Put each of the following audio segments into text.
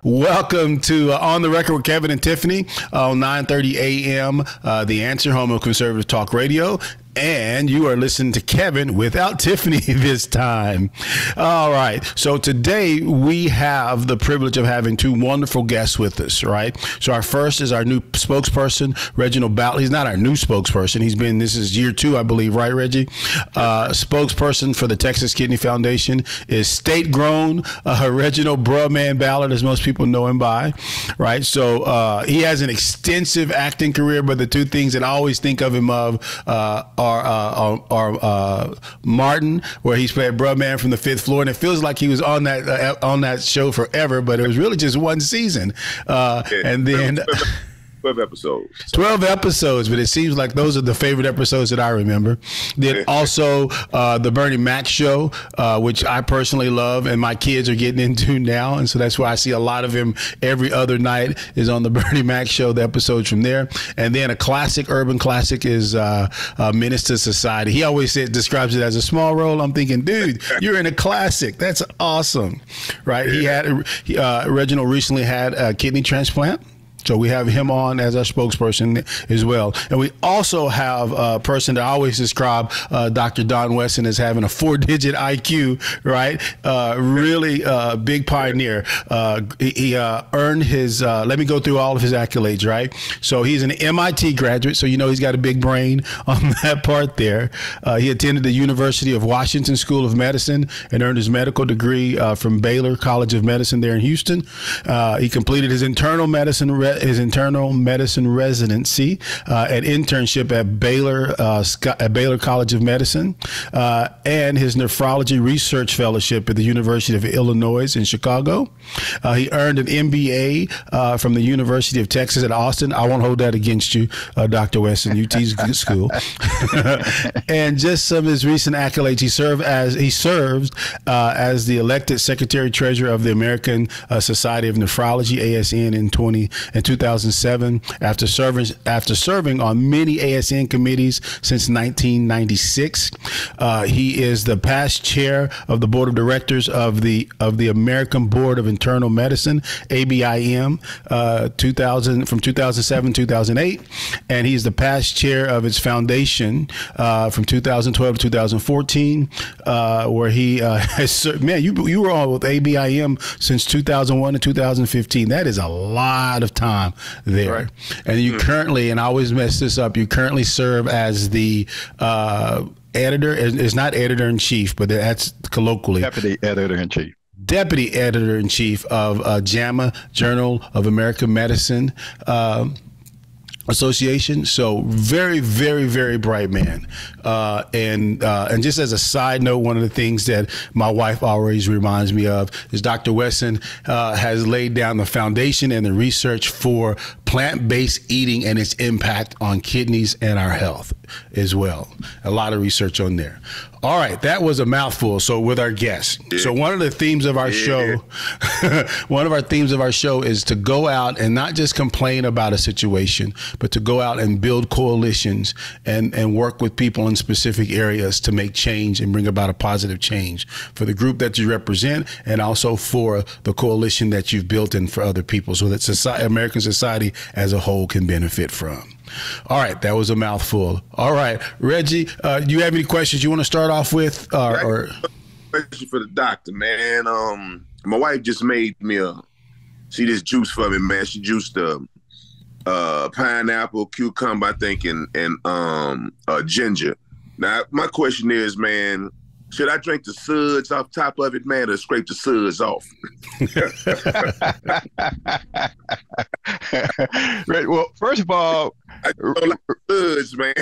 Welcome to On the Record with Kevin and Tiffany on 9:30 a.m. The Answer, home of conservative talk radio. And you are listening to Kevin without Tiffany this time. All right. So today we have the privilege of having two wonderful guests with us, right? So our first is our new spokesperson, Reginald Ballard. He's not our new spokesperson. This is year 2, I believe, right, Reggie? Spokesperson for the Texas Kidney Foundation is state-grown Reginald Bruhman Ballard, as most people know him by, right? So he has an extensive acting career, but the two things that I always think of him of are Martin, where he's played Bruhman from the 5th floor, and it feels like he was on that show forever, but it was really just one season. And then 12 episodes. 12 episodes, but it seems like those are the favorite episodes that I remember. Then also the Bernie Mac show, which I personally love, and my kids are getting into now, and so that's why I see a lot of him every other night is on the Bernie Mac show, the episodes from there. And then a classic, urban classic, is Menace to Society. He always describes it as a small role. I'm thinking, dude, you're in a classic. That's awesome, right? Reginald recently had a kidney transplant. So we have him on as our spokesperson as well. And we also have a person that I always describe Dr. Don Wesson as having a 4-digit IQ, right? Really big pioneer. He earned his, let me go through all of his accolades, right? So he's an MIT graduate, so you know he's got a big brain on that part there. He attended the University of Washington School of Medicine and earned his medical degree from Baylor College of Medicine there in Houston. He completed his internal medicine residency and internship at Baylor College of Medicine, and his nephrology research fellowship at the University of Illinois in Chicago. He earned an MBA from the University of Texas at Austin. I won't hold that against you, Dr. Wesson. UT's a good school. And just some of his recent accolades: he served as the elected Secretary Treasurer of the American Society of Nephrology (ASN) in 2007, after serving on many ASN committees since 1996. He is the past chair of the board of directors of the American Board of Internal Medicine, ABIM, from 2007-2008, and he's the past chair of its foundation from 2012 to 2014, where he has served. Man, you were on with ABIM since 2001 to 2015. That is a lot of time there. Right. And you currently, and I always mess this up, you currently serve as the editor. It's not editor-in-chief, but that's colloquially deputy editor-in-chief. Deputy editor-in-chief of JAMA, Journal of American Medicine Association. So very, very, very bright man. And just as a side note, one of the things that my wife always reminds me of is Dr. Wesson has laid down the foundation and the research for plant-based eating and its impact on kidneys and our health as well. A lot of research on there. All right, that was a mouthful. So with our guests. So one of the themes of our show, is to go out and not just complain about a situation, but to go out and build coalitions and work with people in specific areas to make change and bring about a positive change for the group that you represent, and also for the coalition that you've built in for other people, so that American society as a whole can benefit from. All right, that was a mouthful. All right, Reggie, do you have any questions you want to start off with? Or question for the doctor, man. My wife just made me this juice for me, man. She juiced pineapple, cucumber, I think, and ginger. Now, my question is, man, should I drink the suds off top of it, man, or scrape the suds off? Right, well, first of all, I don't like suds, man.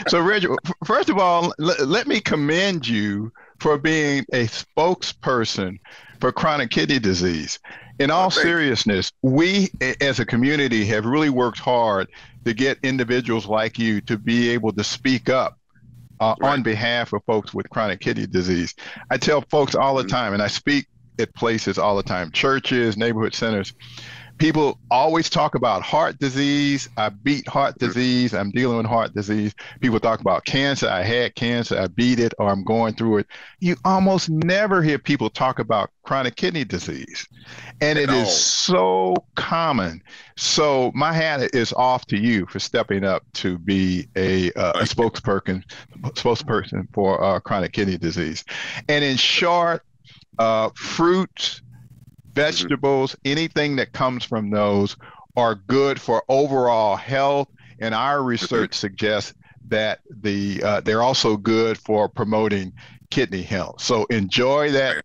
So, Reggie, first of all, let me commend you for being a spokesperson for chronic kidney disease. In all seriousness, we as a community have really worked hard to get individuals like you to be able to speak up on behalf of folks with chronic kidney disease. I tell folks all the time, and I speak at places all the time, churches, neighborhood centers, people always talk about heart disease. I beat heart disease. I'm dealing with heart disease. People talk about cancer. I had cancer. I beat it, or I'm going through it. You almost never hear people talk about chronic kidney disease. And it is so common. So my hat is off to you for stepping up to be a spokesperson for chronic kidney disease. And in short, fruits, vegetables, anything that comes from those are good for overall health. And our research suggests that they're also good for promoting kidney health. So enjoy that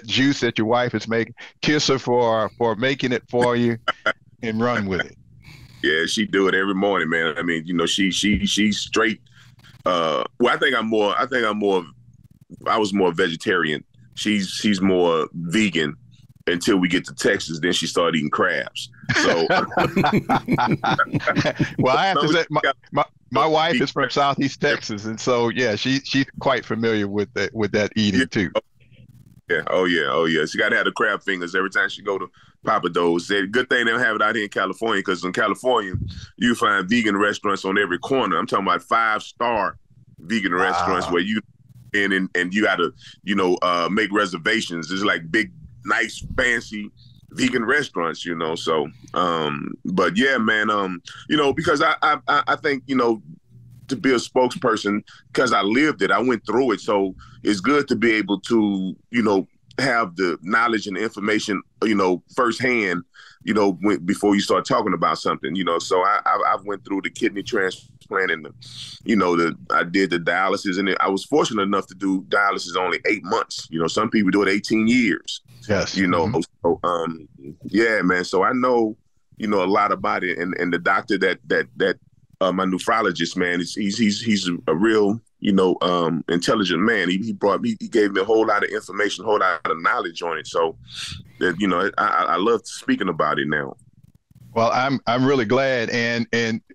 juice that your wife is making. Kiss her for making it for you, and run with it. Yeah, she do it every morning, man. I mean, she's straight. Well, I was more vegetarian. She's more vegan until we get to Texas. Then she started eating crabs. So, well, I have to say, my wife is from Southeast Texas, and so yeah, she's quite familiar with that eating too. Yeah, oh yeah. She got to have the crab fingers every time she go to Papa Do's. Good thing they don't have it out here in California, because in California you find vegan restaurants on every corner. I'm talking about 5-star vegan restaurants where you and you got to make reservations. It's like big, nice, fancy vegan restaurants, So, but yeah, man, because I think to be a spokesperson, because I lived it, I went through it, so it's good to be able to have the knowledge and information firsthand before you start talking about something. So I went through the kidney transplant and I did the dialysis, and I was fortunate enough to do dialysis only 8 months. Some people do it 18 years. Yes. So yeah, man. So I know a lot about it, and the doctor that my nephrologist, man, he's a real intelligent man. He gave me a whole lot of information, a whole lot of knowledge on it. So that I love speaking about it now. Well, I'm really glad, and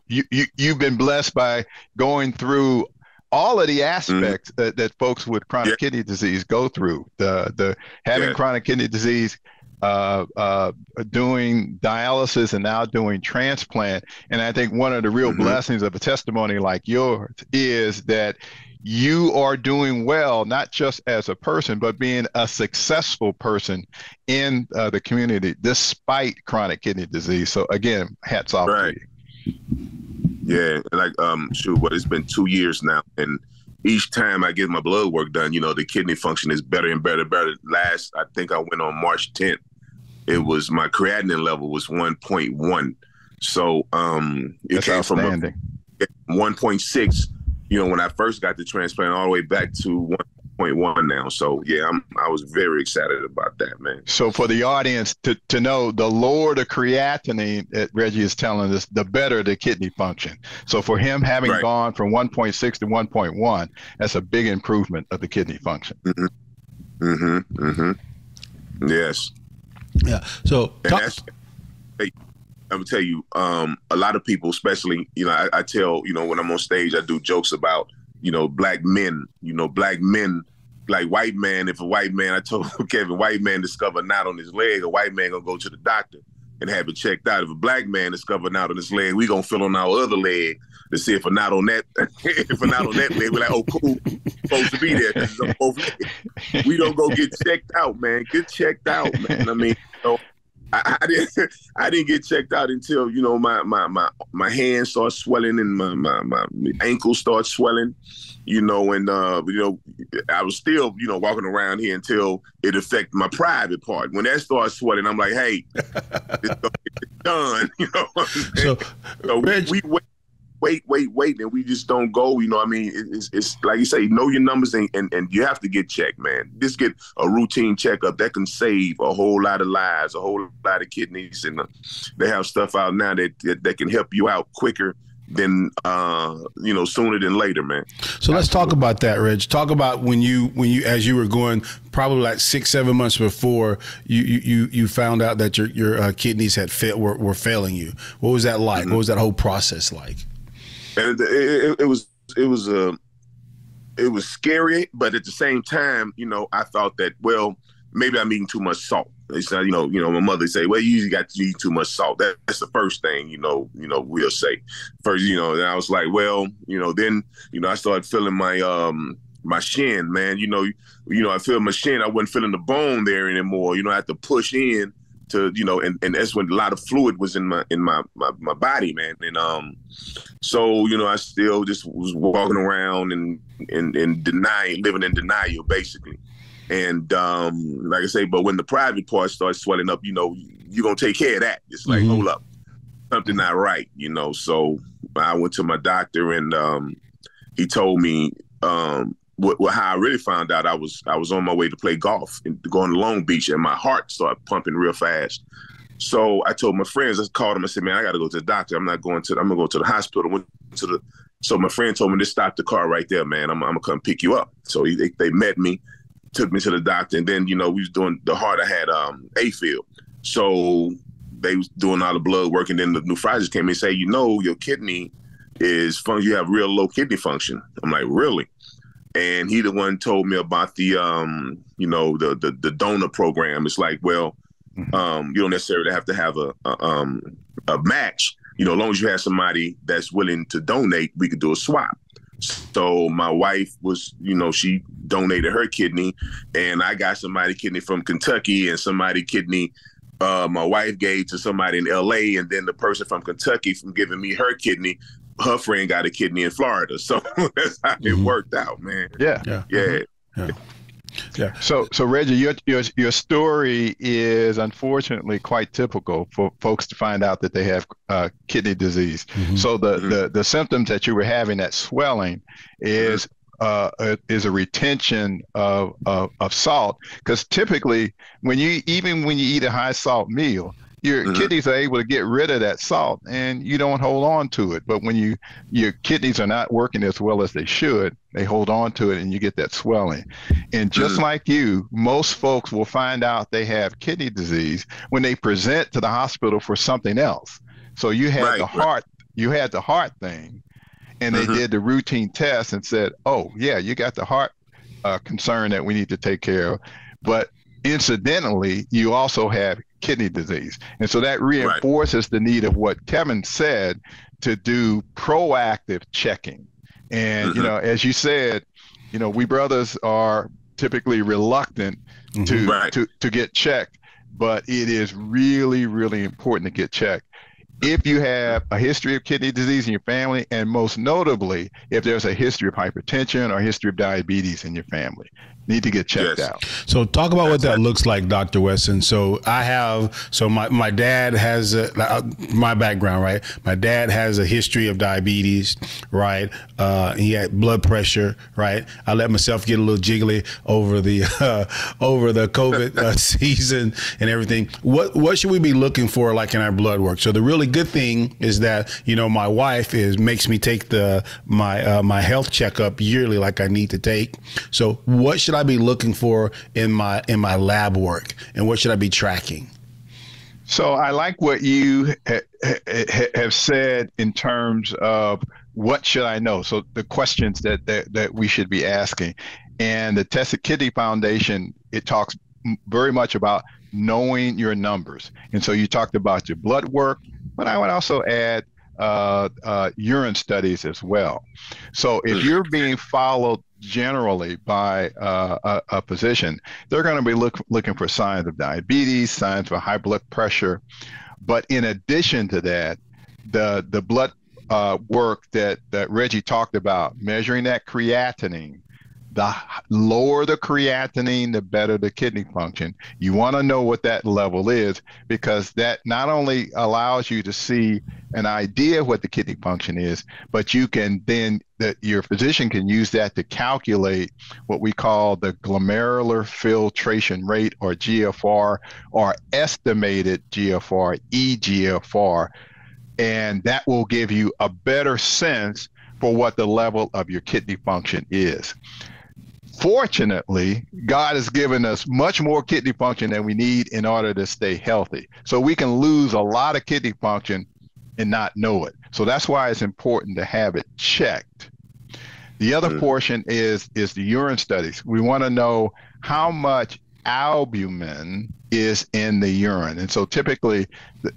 you've been blessed by going through all of the aspects that folks with chronic kidney disease go through. The having chronic kidney disease, doing dialysis, and now doing transplant. And I think one of the real blessings of a testimony like yours is that you are doing well, not just as a person, but being a successful person in the community despite chronic kidney disease. So again, hats off to you. Yeah, like it's been 2 years now, and each time I get my blood work done, the kidney function is better and better. I think I went on March 10th. It was my creatinine level was 1.1. So it came from 1.6. When I first got the transplant, all the way back to 1.1 now. So yeah, I was very excited about that, man. So for the audience to know, the lower the creatinine that Reggie is telling us, the better the kidney function. So for him having gone from 1.6 to 1.1, that's a big improvement of the kidney function. Yes. Yeah. So I'm gonna tell you, a lot of people, especially, I tell, when I'm on stage, I do jokes about, black men, like white man. If a white man, I told Kevin, white man discover a knot on his leg, a white man gonna go to the doctor and have it checked out. If a black man discover a knot on his leg, we gonna feel on our other leg to see if a knot on that, leg, we're like, oh, cool, supposed to be there. We don't go get checked out, man. Get checked out, man. I mean, I didn't get checked out until my hands start swelling and my ankles start swelling, and I was still walking around here until it affected my private part. When that starts swelling, I'm like, hey, it's done. So we wait, and we just don't go. It's like you say, know your numbers, and you have to get checked, man. Just get a routine checkup that can save a whole lot of lives, a whole lot of kidneys, and they have stuff out now that can help you out quicker than sooner than later, man. So let's talk about that, Reg. Talk about when you as you were going, probably like 6-7 months before you found out that your kidneys were failing you. What was that like? What was that whole process like? And it was scary, but at the same time, I thought that, well, maybe I'm eating too much salt. It's not, my mother say, well, you got to eat too much salt. That's the first thing, we'll say. First, and I was like, well, then, I started feeling my shin, man. I feel my shin. I wasn't feeling the bone there anymore. I had to push in to, and that's when a lot of fluid was in my body, man. And so, I still just was walking around and living in denial, basically. And like I say, but when the private part starts swelling up, you're going to take care of that. It's like, hold up, something not right, So I went to my doctor, and he told me how I really found out. I was on my way to play golf and going to Long Beach, and my heart started pumping real fast. So I told my friends, I called them, I said, man, I got to go to the doctor. I'm going to go to the hospital. So my friend told me, just stop the car right there, man. I'm going to come pick you up. So they met me, took me to the doctor, and then, we was doing the heart. I had AFib. So they was doing all the blood work, and then the nephrologist came and say, your kidney is you have real low kidney function. I'm like, really? And he the one told me about the the donor program. It's like, well, you don't necessarily have to have a match. As long as you have somebody that's willing to donate, we could do a swap. So my wife was, she donated her kidney, and I got somebody kidney from Kentucky, and somebody kidney my wife gave to somebody in LA, and then the person from Kentucky from giving me her kidney, her friend got a kidney in Florida. So that's how it worked out, man. Yeah. So Reggie, your story is unfortunately quite typical for folks to find out that they have kidney disease. So the symptoms that you were having, that swelling, is a retention of salt, because typically when you eat a high salt meal, your kidneys are able to get rid of that salt, and you don't hold on to it. But when your kidneys are not working as well as they should, they hold on to it, and you get that swelling. And just like you, most folks will find out they have kidney disease when they present to the hospital for something else. So you had you had the heart thing, and they did the routine test and said, oh yeah, you got the heart concern that we need to take care of. But incidentally, you also have kidney disease. And so that reinforces the need of what Kevin said, to do proactive checking. And, as you said, we brothers are typically reluctant to get checked, but it is really, really important to get checked. If you have a history of kidney disease in your family, and most notably, if there's a history of hypertension or history of diabetes in your family, need to get checked out. So talk about what that looks like, Dr. Weston. So my dad has my background, right? My dad has a history of diabetes, right? He had blood pressure, right? I let myself get a little jiggly over the COVID season and everything. What should we be looking for, like in our blood work? So the really good thing is that my wife makes me take my health checkup yearly, like I need to take. So what should I be looking for in my lab work, and what should I be tracking? So I like what you have said in terms of what should I know. So the questions that we should be asking, and the Tested Kidney Foundation, it talks very much about knowing your numbers. And so you talked about your blood work, but I would also add urine studies as well. So if you're being followed generally by a physician, they're going to be looking for signs of diabetes, signs of high blood pressure. But in addition to that, the blood work that Reggie talked about, measuring that creatinine, the lower the creatinine, the better the kidney function. You want to know what that level is, because that not only allows you to see an idea of what the kidney function is, but you can then, your physician can use that to calculate what we call the glomerular filtration rate, or GFR, or estimated GFR, eGFR. And that will give you a better sense for what the level of your kidney function is. Fortunately, God has given us much more kidney function than we need in order to stay healthy. So we can lose a lot of kidney function and not know it. So that's why it's important to have it checked. The other portion is the urine studies. We want to know how much albumin is in the urine. And so typically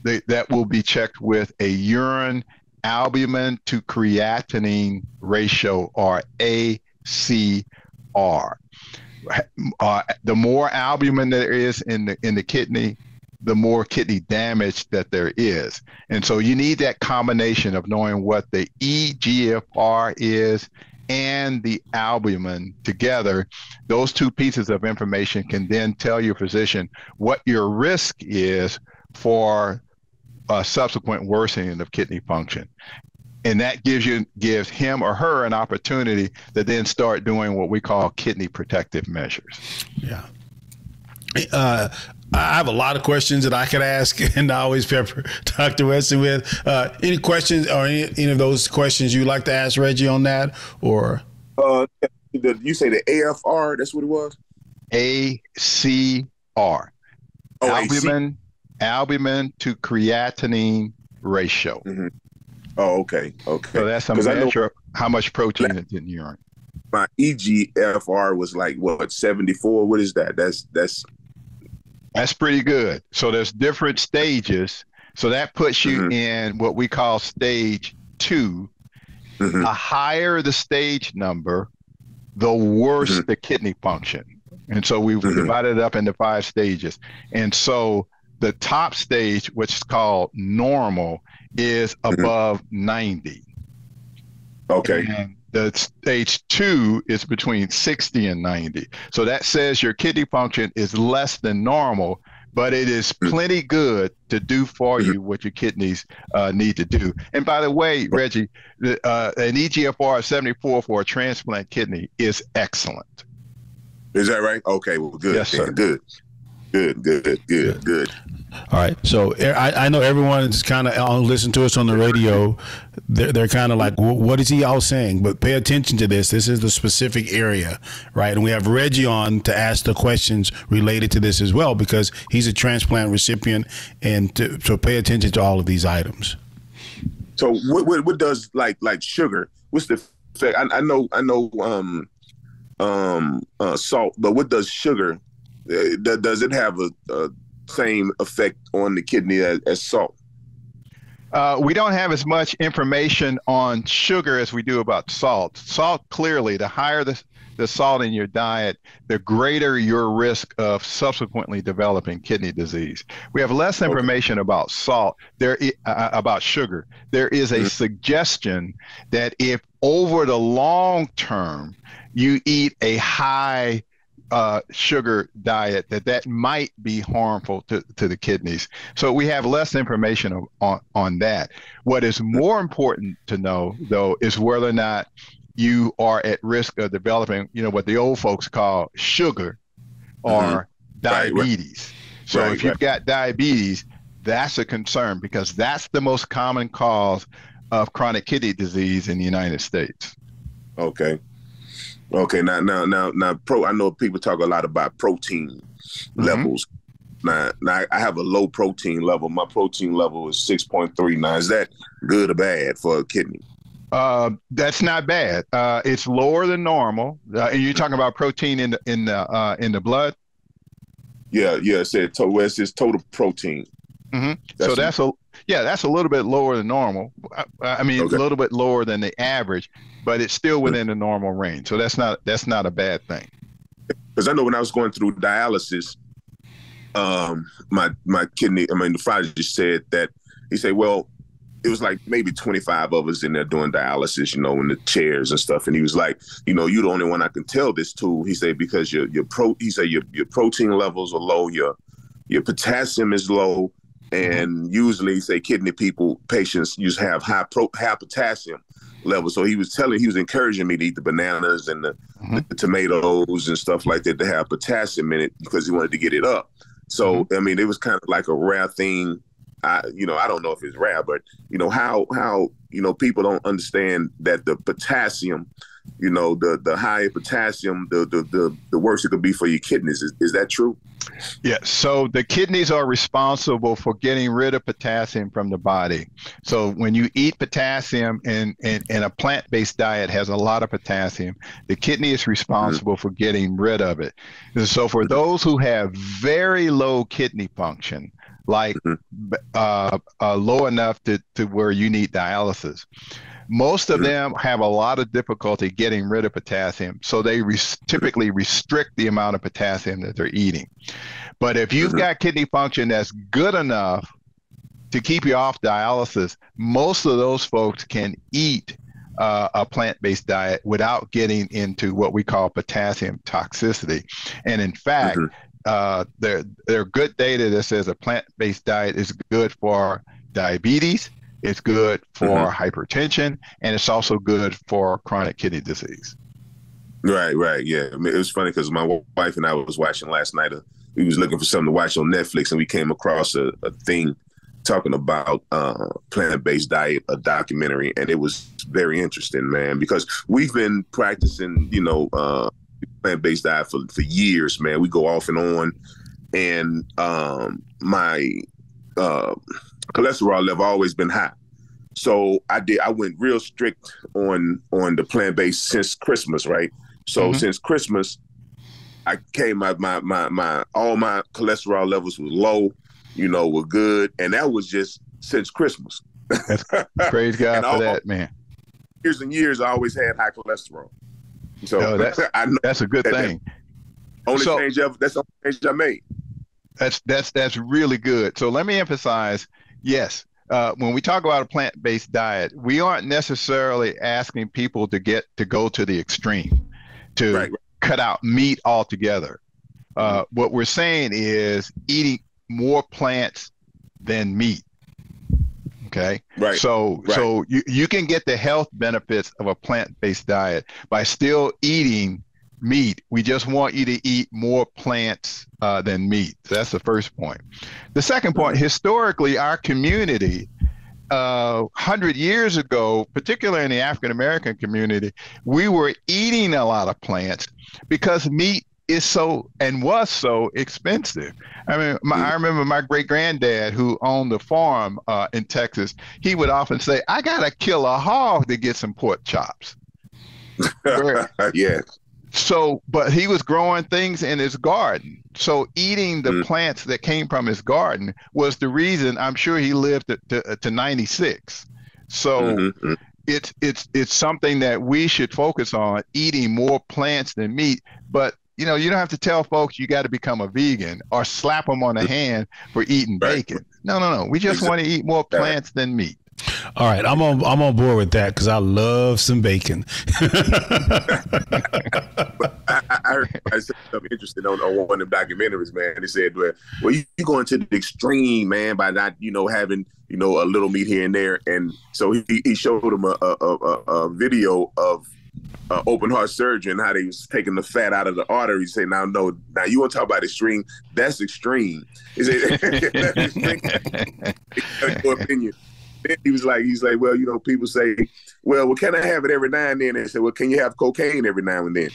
that will be checked with a urine albumin to creatinine ratio, or ACR. The more albumin there is in the kidney, the more kidney damage that there is. And so you need that combination of knowing what the eGFR is and the albumin together. Those two pieces of information can then tell your physician what your risk is for subsequent worsening of kidney function. And that gives him or her an opportunity to then start doing what we call kidney protective measures. Yeah. I have a lot of questions that I could ask, and I always pepper Dr. Wesley with. Any questions or any of those questions you'd like to ask Reggie on that? Or you say the AFR, that's what it was? ACR. Albumin to creatinine ratio. Mm-hmm. Oh, okay. So that's a measure of how much protein is in urine. My eGFR was like, what, 74? What is that? That's pretty good. So there's different stages. So that puts you in what we call stage 2. Mm-hmm. The higher the stage number, the worse the kidney function. And so we've divided it up into 5 stages. And so the top stage, which is called normal, is above 90. Okay. And the stage 2 is between 60 and 90. So that says your kidney function is less than normal, but it is plenty good to do for you what your kidneys need to do. And by the way, Reggie, an eGFR of 74 for a transplant kidney is excellent. Is that right? Okay, well, good. Yes, sir. Good. All right. So I know everyone is kind of listen to us on the radio. They're kind of like, what is he all saying? But pay attention to this. This is the specific area, right? And we have Reggie on to ask the questions related to this as well, because he's a transplant recipient, and so pay attention to all of these items. So what does like sugar? What's the effect? I know salt, but what does sugar? Does it have a same effect on the kidney as salt? We don't have as much information on sugar as we do about salt. Salt, clearly, the higher the salt in your diet, the greater your risk of subsequently developing kidney disease. We have less information about salt, about sugar. There is a suggestion that if over the long term you eat a high sugar diet, that might be harmful to the kidneys. So we have less information on that. What is more important to know, though, is whether or not you are at risk of developing, what the old folks call sugar or diabetes. Right. So if you've got diabetes, that's a concern, because that's the most common cause of chronic kidney disease in the United States. Okay. Now, I know people talk a lot about protein levels. Now, I have a low protein level. My protein level is 6.3. Now, is that good or bad for a kidney? That's not bad. It's lower than normal. And you're talking about protein in the blood? Yeah. It says total protein. So that's a little bit lower than normal. A little bit lower than the average, but it's still within the normal range. So that's not a bad thing. Because I know when I was going through dialysis, my nephrologist said that, he said, well, it was like maybe 25 of us in there doing dialysis, in the chairs and stuff. And he was like, you're the only one I can tell this to. He said, because your protein levels are low, your potassium is low. And usually, say, kidney patients usually have high potassium levels. So he was encouraging me to eat the bananas and the tomatoes and stuff like that to have potassium in it, because he wanted to get it up. So, it was kind of like a rare thing. I don't know if it's rare, but how people don't understand that the potassium the higher potassium, the worse it could be for your kidneys. Is that true? Yeah, so the kidneys are responsible for getting rid of potassium from the body. So when you eat potassium and a plant-based diet has a lot of potassium, the kidney is responsible for getting rid of it. And so for those who have very low kidney function, like low enough to where you need dialysis, most of them have a lot of difficulty getting rid of potassium, so they typically restrict the amount of potassium that they're eating. But if you've got kidney function that's good enough to keep you off dialysis, most of those folks can eat a plant-based diet without getting into what we call potassium toxicity. And in fact, there are good data that says a plant-based diet is good for diabetes, it's good for hypertension, and it's also good for chronic kidney disease. Right. Yeah. I mean, it was funny because my wife and I was watching last night. We was looking for something to watch on Netflix, and we came across a thing talking about plant-based diet, a documentary, and it was very interesting, man, because we've been practicing, plant-based diet for years, man. We go off and on, and my cholesterol level always been high. So I went real strict on the plant-based since Christmas, right? So since Christmas, I came all my cholesterol levels was low, were good. And that was just since Christmas. That's, praise God for that, man. Years and years, I always had high cholesterol. So that's a good thing. That's the only change I made. That's really good. So let me emphasize, yes, when we talk about a plant-based diet, we aren't necessarily asking people to go to the extreme, to cut out meat altogether. What we're saying is eating more plants than meat. Okay. Right. So you can get the health benefits of a plant-based diet by still eating meat. We just want you to eat more plants than meat. So that's the first point. The second point, historically, our community, 100 years ago, particularly in the African American community, we were eating a lot of plants because meat is was so expensive. I mean, I remember my great granddad who owned the farm in Texas. He would often say, "I gotta kill a hog to get some pork chops." Yes. So, but he was growing things in his garden. So eating the plants that came from his garden was the reason I'm sure he lived to 96. So it's something that we should focus on, eating more plants than meat. But, you don't have to tell folks you got to become a vegan or slap them on the hand for eating bacon. No. We just want to eat more plants than meat. All right, I'm on board with that because I love some bacon. I heard something interesting on one of the documentaries, man. They said, well, you going to the extreme, man, by not, having, a little meat here and there. And so he showed him a video of open heart surgery and how they was taking the fat out of the artery. He said, now you want to talk about extreme? That's extreme. He said, that's extreme. Your opinion. He was like, well, people say, well, can I have it every now and then? They said, well, can you have cocaine every now and then?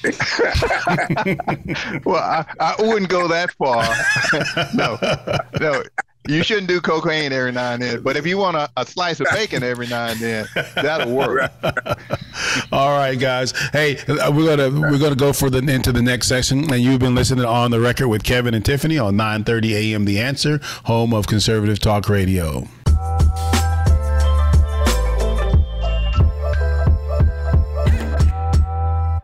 Well, I wouldn't go that far. No, you shouldn't do cocaine every now and then. But if you want a slice of bacon every now and then, that'll work. All right, guys. Hey, we're gonna go into the next section, and you've been listening On the Record with Kevin and Tiffany on 9:30 a.m. The Answer, home of conservative talk radio.